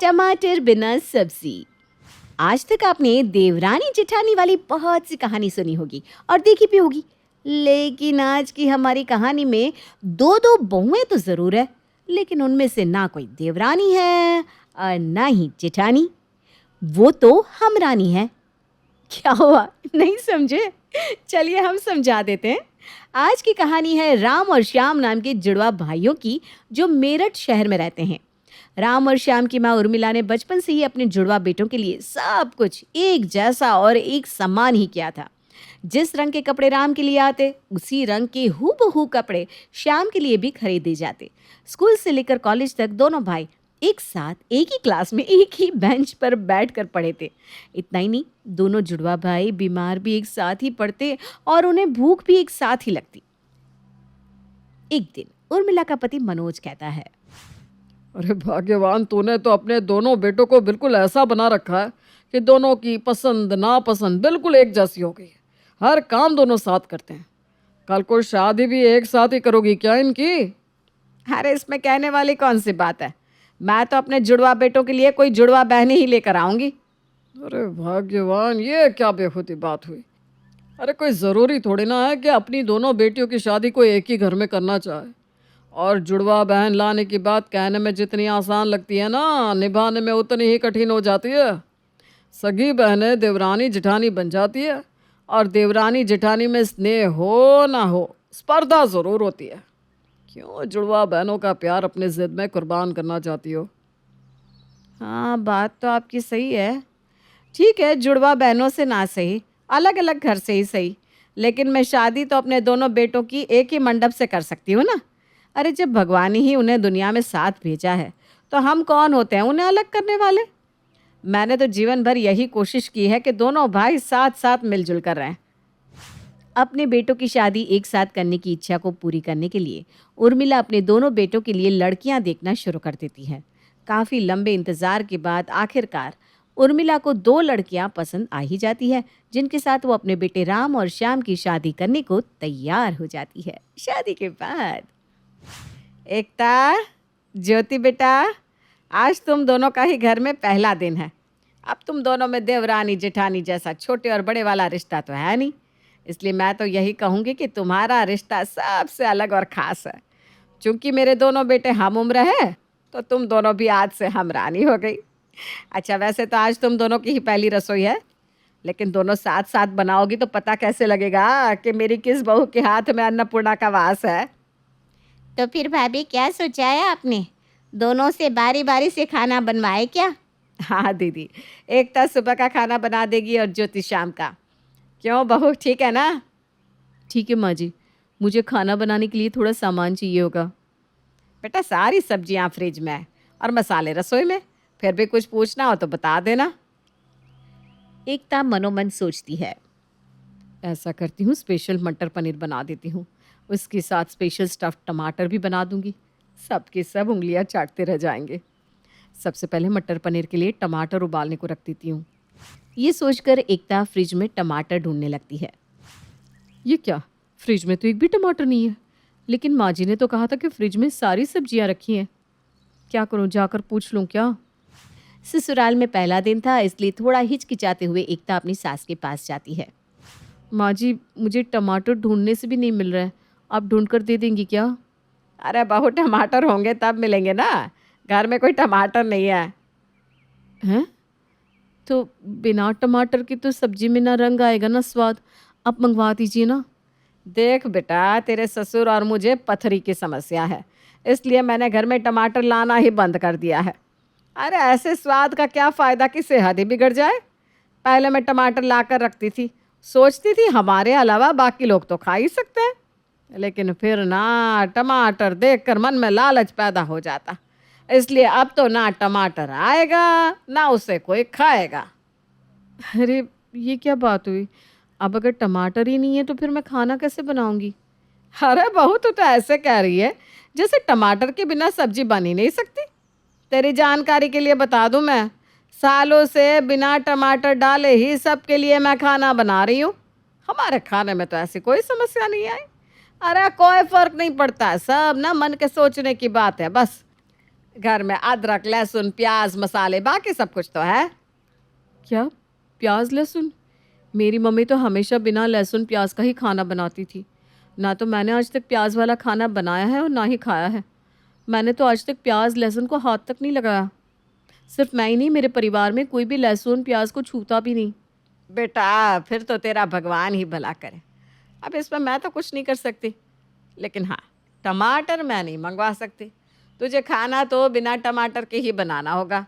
टमाटर बिना सब्जी। आज तक आपने देवरानी जेठानी वाली बहुत सी कहानी सुनी होगी और देखी भी होगी, लेकिन आज की हमारी कहानी में दो दो बहुएं तो जरूर है, लेकिन उनमें से ना कोई देवरानी है और ना ही जेठानी। वो तो हम रानी है। क्या हुआ, नहीं समझे? चलिए हम समझा देते हैं। आज की कहानी है राम और श्याम नाम के जुड़वा भाइयों की, जो मेरठ शहर में रहते हैं। राम और श्याम की माँ उर्मिला ने बचपन से ही अपने जुड़वा बेटों के लिए सब कुछ एक जैसा और एक समान ही किया था। जिस रंग के कपड़े राम के लिए आते, उसी रंग के हूबहू कपड़े श्याम के लिए भी खरीदे जाते। स्कूल से लेकर कॉलेज तक दोनों भाई एक साथ एक ही क्लास में एक ही बेंच पर बैठकर पढ़े थे। इतना ही नहीं, दोनों जुड़वा भाई बीमार भी एक साथ ही पड़ते और उन्हें भूख भी एक साथ ही लगती। एक दिन उर्मिला का पति मनोज कहता है, अरे भाग्यवान, तूने तो अपने दोनों बेटों को बिल्कुल ऐसा बना रखा है कि दोनों की पसंद नापसंद बिल्कुल एक जैसी हो गई है। हर काम दोनों साथ करते हैं। कल को शादी भी एक साथ ही करोगी क्या इनकी? अरे इसमें कहने वाली कौन सी बात है, मैं तो अपने जुड़वा बेटों के लिए कोई जुड़वा बहनें ही लेकर आऊंगी। अरे भाग्यवान, ये क्या बेखुदी बात हुई। अरे कोई ज़रूरी थोड़ी ना है कि अपनी दोनों बेटियों की शादी को एक ही घर में करना चाहे। और जुड़वा बहन लाने की बात कहने में जितनी आसान लगती है ना, निभाने में उतनी ही कठिन हो जाती है। सगी बहनें देवरानी जेठानी बन जाती है, और देवरानी जेठानी में स्नेह हो ना हो, स्पर्धा ज़रूर होती है। क्यों जुड़वा बहनों का प्यार अपने ज़िद में कुर्बान करना चाहती हो? हाँ, बात तो आपकी सही है। ठीक है, जुड़वा बहनों से ना सही, अलग अलग घर से ही सही, लेकिन मैं शादी तो अपने दोनों बेटों की एक ही मंडप से कर सकती हूँ ना। अरे जब भगवान ही उन्हें दुनिया में साथ भेजा है, तो हम कौन होते हैं उन्हें अलग करने वाले। मैंने तो जीवन भर यही कोशिश की है कि दोनों भाई साथ साथ मिलजुल कर रहें। अपने बेटों की शादी एक साथ करने की इच्छा को पूरी करने के लिए उर्मिला अपने दोनों बेटों के लिए लड़कियां देखना शुरू कर देती है। काफ़ी लंबे इंतज़ार के बाद आखिरकार उर्मिला को दो लड़कियां पसंद आ ही जाती है, जिनके साथ वो अपने बेटे राम और श्याम की शादी करने को तैयार हो जाती है। शादी के बाद एकता, ज्योति बेटा, आज तुम दोनों का ही घर में पहला दिन है। अब तुम दोनों में देवरानी जेठानी जैसा छोटे और बड़े वाला रिश्ता तो है नहीं, इसलिए मैं तो यही कहूँगी कि तुम्हारा रिश्ता सबसे अलग और ख़ास है। चूँकि मेरे दोनों बेटे हम उम्र है, तो तुम दोनों भी आज से हमरानी हो गई। अच्छा, वैसे तो आज तुम दोनों की ही पहली रसोई है, लेकिन दोनों साथ साथ बनाओगी तो पता कैसे लगेगा कि मेरी किस बहू के हाथ में अन्नपूर्णा का वास है। तो फिर भाभी, क्या सोचा है आपने? दोनों से बारी बारी से खाना बनवाए क्या? हाँ दीदी, एकता सुबह का खाना बना देगी और ज्योति शाम का। क्यों बहू, ठीक है ना? ठीक है माँ जी, मुझे खाना बनाने के लिए थोड़ा सामान चाहिए होगा। बेटा, सारी सब्जियां फ्रिज में है और मसाले रसोई में, फिर भी कुछ पूछना हो तो बता देना। एकता मनोमन सोचती है, ऐसा करती हूँ, स्पेशल मटर पनीर बना देती हूँ, उसके साथ स्पेशल स्टफ़्ड टमाटर भी बना दूँगी। सबके सब उंगलियाँ चाटते रह जाएंगे। सबसे पहले मटर पनीर के लिए टमाटर उबालने को रख देती हूँ। ये सोचकर एकता फ्रिज में टमाटर ढूंढने लगती है। ये क्या, फ्रिज में तो एक भी टमाटर नहीं है, लेकिन माँ जी ने तो कहा था कि फ्रिज में सारी सब्जियाँ रखी हैं। क्या करूँ, जाकर पूछ लूँ क्या? ससुराल में पहला दिन था, इसलिए थोड़ा हिचकिचाते हुए एकता अपनी सास के पास जाती है। माँ जी, मुझे टमाटर ढूंढने से भी नहीं मिल रहा है, आप ढूंढ कर दे देंगी क्या? अरे बहू, टमाटर होंगे तब मिलेंगे ना, घर में कोई टमाटर नहीं है। हैं? तो बिना टमाटर की तो सब्जी में ना रंग आएगा ना स्वाद, आप मंगवा दीजिए ना। देख बेटा, तेरे ससुर और मुझे पथरी की समस्या है, इसलिए मैंने घर में टमाटर लाना ही बंद कर दिया है। अरे ऐसे स्वाद का क्या फ़ायदा कि सेहत ही बिगड़ जाए। पहले मैं टमाटर ला कर रखती थी, सोचती थी हमारे अलावा बाकी लोग तो खा ही सकते हैं, लेकिन फिर ना टमाटर देखकर मन में लालच पैदा हो जाता, इसलिए अब तो ना टमाटर आएगा ना उसे कोई खाएगा। अरे ये क्या बात हुई, अब अगर टमाटर ही नहीं है तो फिर मैं खाना कैसे बनाऊंगी? अरे बहू, तू तो ऐसे कह रही है जैसे टमाटर के बिना सब्जी बन ही नहीं सकती। तेरी जानकारी के लिए बता दूं, मैं सालों से बिना टमाटर डाले ही सबके लिए मैं खाना बना रही हूँ। हमारे खाने में तो ऐसी कोई समस्या नहीं आई। अरे कोई फर्क नहीं पड़ता, सब ना मन के सोचने की बात है बस। घर में अदरक, लहसुन, प्याज, मसाले, बाकी सब कुछ तो है। क्या प्याज लहसुन? मेरी मम्मी तो हमेशा बिना लहसुन प्याज का ही खाना बनाती थी। ना तो मैंने आज तक प्याज वाला खाना बनाया है और ना ही खाया है। मैंने तो आज तक प्याज लहसुन को हाथ तक नहीं लगाया। सिर्फ मैं ही नहीं, मेरे परिवार में कोई भी लहसुन प्याज को छूता भी नहीं। बेटा फिर तो तेरा भगवान ही भला करे। अब इसमें मैं तो कुछ नहीं कर सकती, लेकिन हाँ, टमाटर मैं नहीं मंगवा सकती। तुझे खाना तो बिना टमाटर के ही बनाना होगा।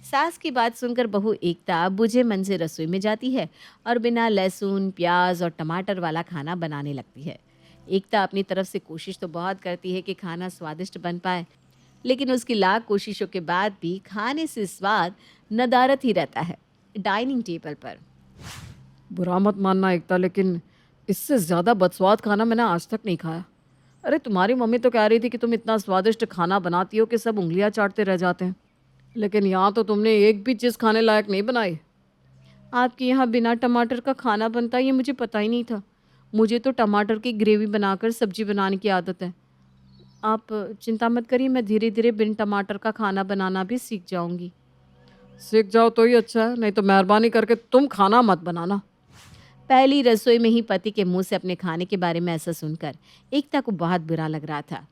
सास की बात सुनकर बहू एकता बुझे मन से रसोई में जाती है और बिना लहसुन, प्याज और टमाटर वाला खाना बनाने लगती है। एकता अपनी तरफ से कोशिश तो बहुत करती है कि खाना स्वादिष्ट बन पाए, लेकिन उसकी लाख कोशिशों के बाद भी खाने से स्वाद नदारत ही रहता है डाइनिंग टेबल पर। बुरा मत मानना एकता, लेकिन इससे ज़्यादा बदस्वाद खाना मैंने आज तक नहीं खाया। अरे तुम्हारी मम्मी तो कह रही थी कि तुम इतना स्वादिष्ट खाना बनाती हो कि सब उंगलियां चाटते रह जाते हैं, लेकिन यहाँ तो तुमने एक भी चीज़ खाने लायक नहीं बनाई। आपके यहाँ बिना टमाटर का खाना बनता है ये मुझे पता ही नहीं था। मुझे तो टमाटर की ग्रेवी बनाकर सब्जी बनाने की आदत है। आप चिंता मत करिए, मैं धीरे धीरे बिन टमाटर का खाना बनाना भी सीख जाऊंगी। सीख जाओ तो ही अच्छा है, नहीं तो मेहरबानी करके तुम खाना मत बनाना। पहली रसोई में ही पति के मुंह से अपने खाने के बारे में ऐसा सुनकर एकता को बहुत बुरा लग रहा था।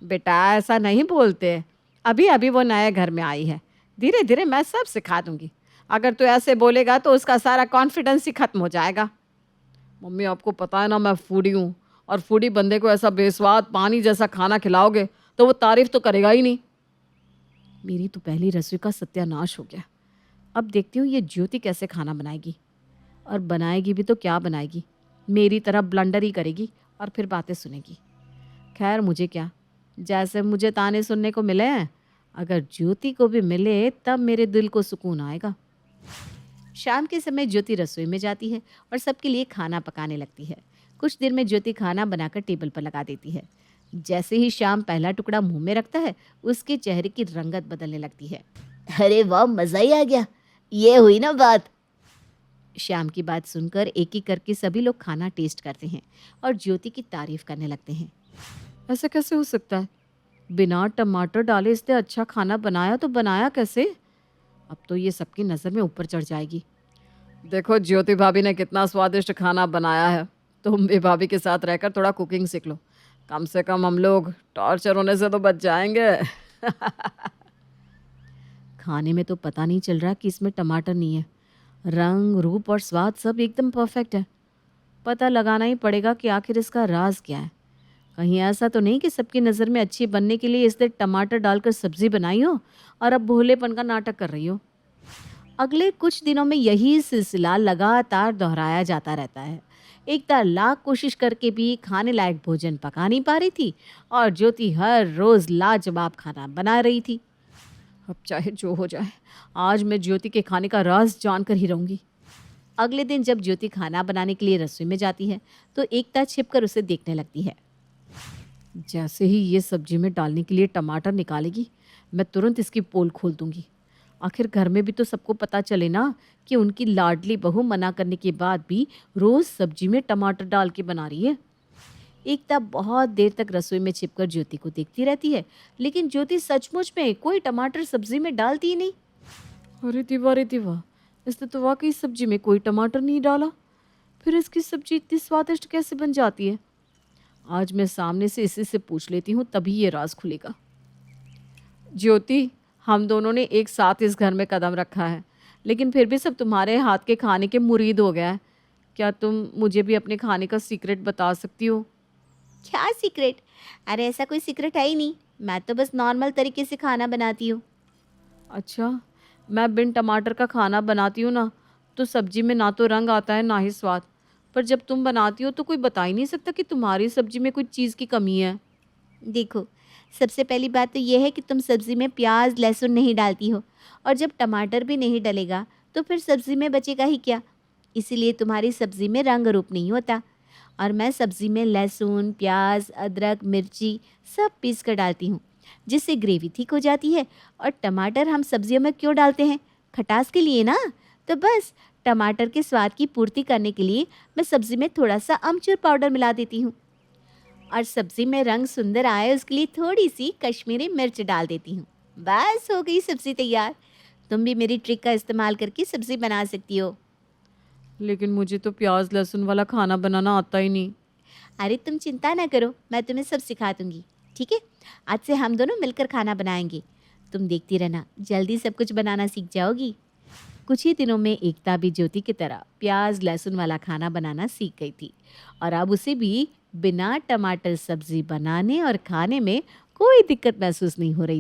बेटा ऐसा नहीं बोलते, अभी अभी वो नए घर में आई है, धीरे धीरे मैं सब सिखा दूंगी। अगर तू ऐसे बोलेगा तो उसका सारा कॉन्फिडेंस ही खत्म हो जाएगा। मम्मी आपको पता है ना मैं फूडी हूँ, और फूडी बंदे को ऐसा बेस्वाद पानी जैसा खाना खिलाओगे तो वो तारीफ तो करेगा ही नहीं। मेरी तो पहली रसोई का सत्यानाश हो गया। अब देखती हूँ ये ज्योति कैसे खाना बनाएगी, और बनाएगी भी तो क्या बनाएगी, मेरी तरह ब्लंडर ही करेगी और फिर बातें सुनेगी। खैर मुझे क्या, जैसे मुझे ताने सुनने को मिले हैं, अगर ज्योति को भी मिले तब मेरे दिल को सुकून आएगा। शाम के समय ज्योति रसोई में जाती है और सबके लिए खाना पकाने लगती है। कुछ देर में ज्योति खाना बनाकर टेबल पर लगा देती है। जैसे ही श्याम पहला टुकड़ा मुंह में रखता है, उसके चेहरे की रंगत बदलने लगती है। अरे वाह, मज़ा ही आ गया, ये हुई ना बात। श्याम की बात सुनकर एक एक करके सभी लोग खाना टेस्ट करते हैं और ज्योति की तारीफ करने लगते हैं। ऐसा कैसे हो सकता है? बिना टमाटर डाले इसने अच्छा खाना बनाया तो बनाया कैसे? अब तो ये सबकी नज़र में ऊपर चढ़ जाएगी। देखो ज्योति भाभी ने कितना स्वादिष्ट खाना बनाया है, तुम भी भाभी के साथ रहकर थोड़ा कुकिंग सीख लो, कम से कम हम लोग टॉर्चर होने से तो बच जाएंगे। खाने में तो पता नहीं चल रहा कि इसमें टमाटर नहीं है। रंग, रूप और स्वाद सब एकदम परफेक्ट है। पता लगाना ही पड़ेगा कि आखिर इसका राज क्या है। कहीं ऐसा तो नहीं कि सबकी नज़र में अच्छी बनने के लिए इसने टमाटर डालकर सब्जी बनाई हो और अब भोलेपन का नाटक कर रही हो। अगले कुछ दिनों में यही सिलसिला लगातार दोहराया जाता रहता है। एकता लाख कोशिश करके भी खाने लायक भोजन पका नहीं पा रही थी और ज्योति हर रोज़ लाजवाब खाना बना रही थी। अब चाहे जो हो जाए, आज मैं ज्योति के खाने का राज जानकर ही रहूंगी। अगले दिन जब ज्योति खाना बनाने के लिए रसोई में जाती है तो एकता छिपकर उसे देखने लगती है। जैसे ही ये सब्जी में डालने के लिए टमाटर निकालेगी, मैं तुरंत इसकी पोल खोल दूंगी। आखिर घर में भी तो सबको पता चले ना कि उनकी लाडली बहू मना करने के बाद भी रोज़ सब्जी में टमाटर डाल के बना रही है। एकता बहुत देर तक रसोई में छिपकर ज्योति को देखती रहती है, लेकिन ज्योति सचमुच में कोई टमाटर सब्जी में डालती ही नहीं। अरे दिवा, इसने तो वाकई सब्जी में कोई टमाटर नहीं डाला। फिर इसकी सब्जी इतनी स्वादिष्ट कैसे बन जाती है? आज मैं सामने से इसी से पूछ लेती हूँ, तभी ये राज खुलेगा। ज्योति, हम दोनों ने एक साथ इस घर में कदम रखा है, लेकिन फिर भी सब तुम्हारे हाथ के खाने के मुरीद हो गया है। क्या तुम मुझे भी अपने खाने का सीक्रेट बता सकती हो? क्या सीक्रेट? अरे ऐसा कोई सीक्रेट है ही नहीं, मैं तो बस नॉर्मल तरीके से खाना बनाती हूँ। अच्छा, मैं बिन टमाटर का खाना बनाती हूँ ना, तो सब्जी में ना तो रंग आता है ना ही स्वाद। पर जब तुम बनाती हो तो कोई बता ही नहीं सकता कि तुम्हारी सब्जी में कुछ चीज़ की कमी है। देखो, सबसे पहली बात तो यह है कि तुम सब्ज़ी में प्याज लहसुन नहीं डालती हो, और जब टमाटर भी नहीं डलेगा तो फिर सब्ज़ी में बचेगा ही क्या। इसीलिए तुम्हारी सब्ज़ी में रंग रूप नहीं होता। और मैं सब्ज़ी में लहसुन, प्याज, अदरक, मिर्ची सब पीस कर डालती हूँ, जिससे ग्रेवी ठीक हो जाती है। और टमाटर हम सब्जियों में क्यों डालते हैं? खटास के लिए ना। तो बस टमाटर के स्वाद की पूर्ति करने के लिए मैं सब्ज़ी में थोड़ा सा अमचूर पाउडर मिला देती हूँ। और सब्जी में रंग सुंदर आए उसके लिए थोड़ी सी कश्मीरी मिर्च डाल देती हूँ। बस हो गई सब्जी तैयार। तुम भी मेरी ट्रिक का इस्तेमाल करके सब्जी बना सकती हो। लेकिन मुझे तो प्याज लहसुन वाला खाना बनाना आता ही नहीं। अरे तुम चिंता ना करो, मैं तुम्हें सब सिखा दूंगी। ठीक है, आज से हम दोनों मिलकर खाना बनाएंगे। तुम देखती रहना, जल्दी सब कुछ बनाना सीख जाओगी। कुछ ही दिनों में एकता भी ज्योति की तरह प्याज लहसुन वाला खाना बनाना सीख गई थी और अब उसे भी बिना टमाटर सब्जी बनाने और खाने में कोई दिक्कत महसूस नहीं हो रही